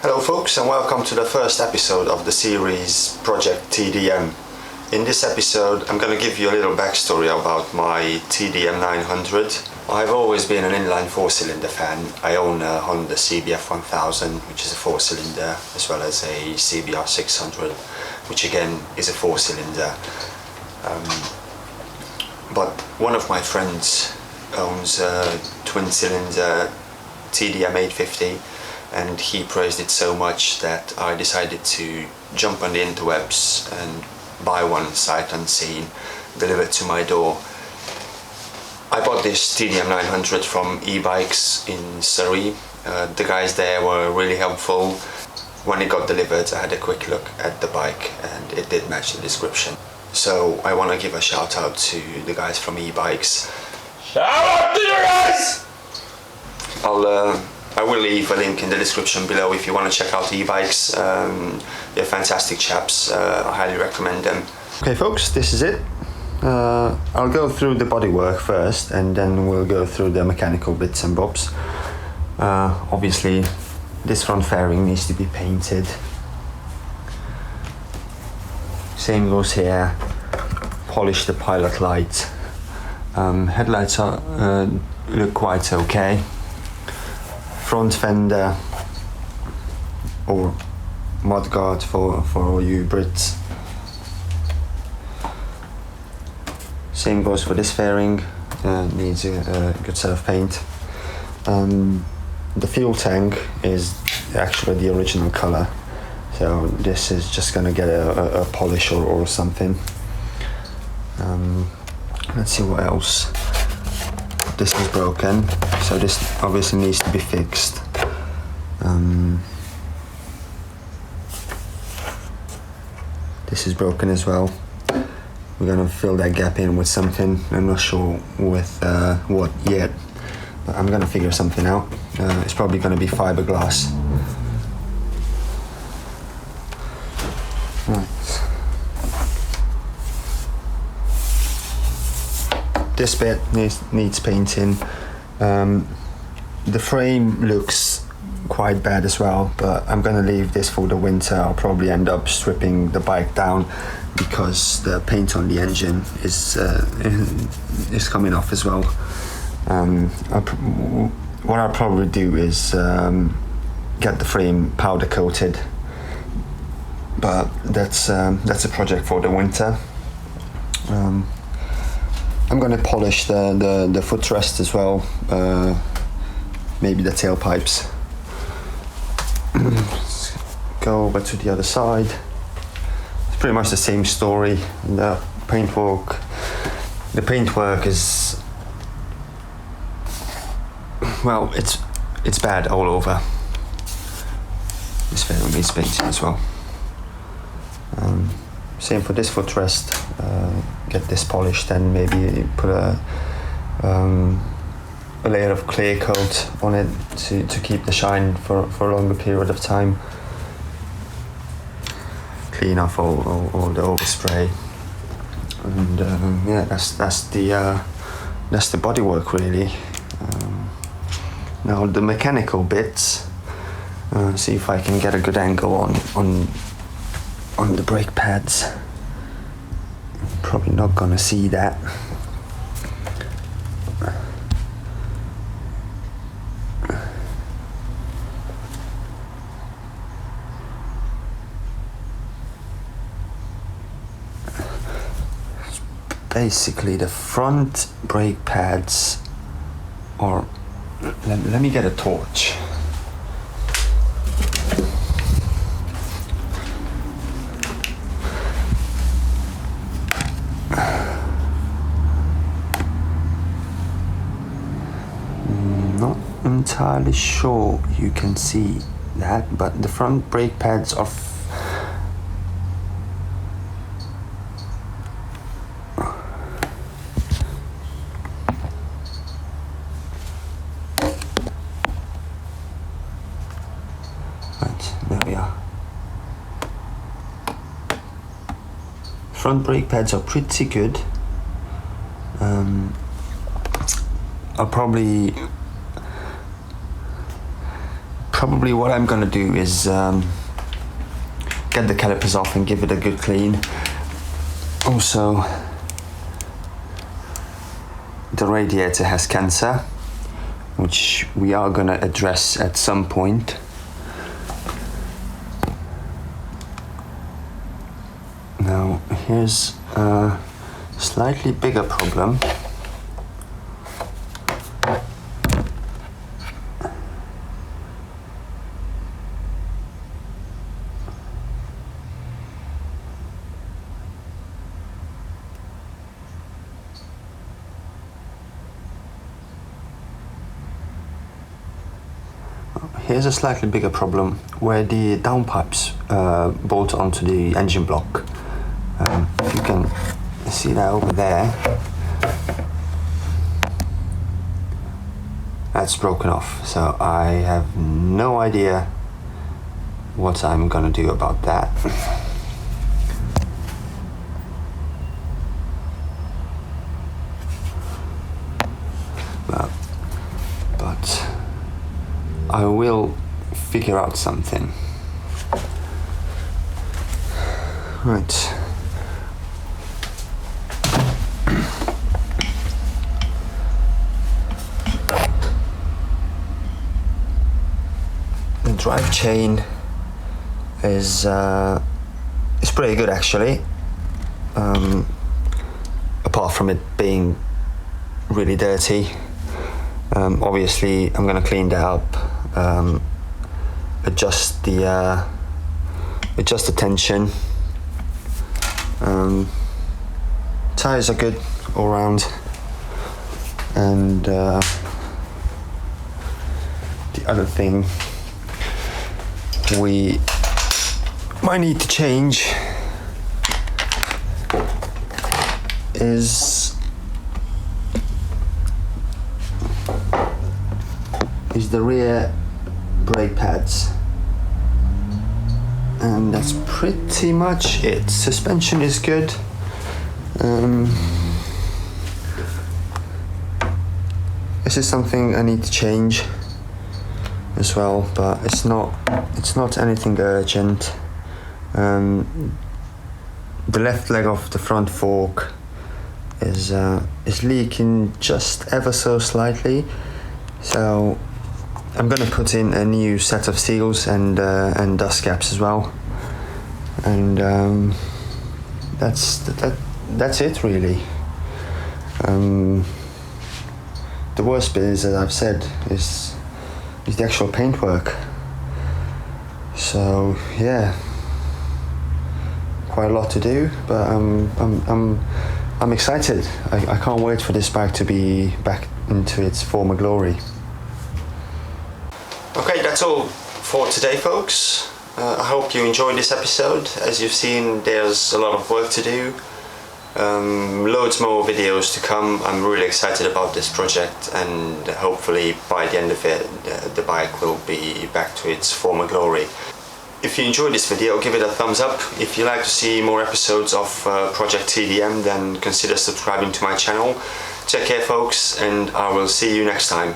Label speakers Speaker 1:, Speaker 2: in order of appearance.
Speaker 1: Hello folks, and welcome to the first episode of the series Project TDM. In this episode I'm going to give you a little backstory about my TDM 900. I've always been an inline 4-cylinder fan. I own a Honda CBF 1000, which is a 4-cylinder, as well as a CBR 600, which again is a 4-cylinder. But one of my friends owns a twin-cylinder TDM 850, and he praised it so much that I decided to jump on the interwebs and buy one sight unseen, delivered to my door. I bought this TDM 900 from Ebikes in Surrey. The guys there were really helpful. When it got delivered, I had a quick look at the bike and it did match the description. So I want to give a shout out to the guys from Ebikes. Shout out to you guys! I will leave a link in the description below if you want to check out Ebikes. They're fantastic chaps. I highly recommend them. Okay folks, this is it. I'll go through the bodywork first and then we'll go through the mechanical bits and bobs. Obviously this front fairing needs to be painted. Same goes here. Polish the pilot light. Headlights look quite okay. Front fender or mudguard for all you Brits. Same goes for this fairing, needs a good set of paint. The fuel tank is actually the original color, so this is just gonna get a polish or something. Let's see what else. This is broken, so this obviously needs to be fixed. This is broken as well. We're gonna fill that gap in with something. I'm not sure with what yet, but I'm gonna figure something out. It's probably gonna be fiberglass. Right. This bit needs painting. The frame looks quite bad as well, but I'm gonna leave this for the winter. I'll probably end up stripping the bike down because the paint on the engine is coming off as well. What I'll probably do is get the frame powder coated, but that's a project for the winter. I'm gonna polish the footrest as well, maybe the tailpipes. Let's go over to the other side. It's pretty much the same story. The paintwork is, well, it's bad all over. This fairing needs painting as well. Same for this footrest. Get this polished and maybe put a layer of clear coat on it to keep the shine for a longer period of time. Clean off all the overspray, and yeah, that's the bodywork really. Now the mechanical bits. See if I can get a good angle on the brake pads. Probably not gonna see that. Basically the front brake pads are, let me get a torch. Not entirely sure you can see that, but the front brake pads are there we are. Front brake pads are pretty good. I'll probably probably what I'm gonna do is get the calipers off and give it a good clean. Also, the radiator has cancer, which we are gonna address at some point. Now, here's a slightly bigger problem. Here's a slightly bigger problem where the downpipes bolt onto the engine block. If you can see that over there, that's broken off. So I have no idea what I'm gonna do about that. But I will figure out something. Right. The drive chain is pretty good actually. Apart from it being really dirty. Obviously, I'm gonna clean that up. Adjust the tension. Tires are good all round, and the other thing we might need to change is the rear brake pads, and that's pretty much it. Suspension is good. This is something I need to change as well, but it's not anything urgent. The left leg of the front fork is leaking just ever so slightly, so I'm gonna put in a new set of seals and dust caps as well, and that's it really. The worst bit is, as I've said, is the actual paintwork. So yeah, quite a lot to do, but I'm excited. I can't wait for this bike to be back into its former glory. Okay, that's all for today, folks. I hope you enjoyed this episode. As you've seen, there's a lot of work to do. Loads more videos to come. I'm really excited about this project, and hopefully by the end of it, the bike will be back to its former glory. If you enjoyed this video, give it a thumbs up. If you'd like to see more episodes of Project TDM, then consider subscribing to my channel. Take care, folks, and I will see you next time.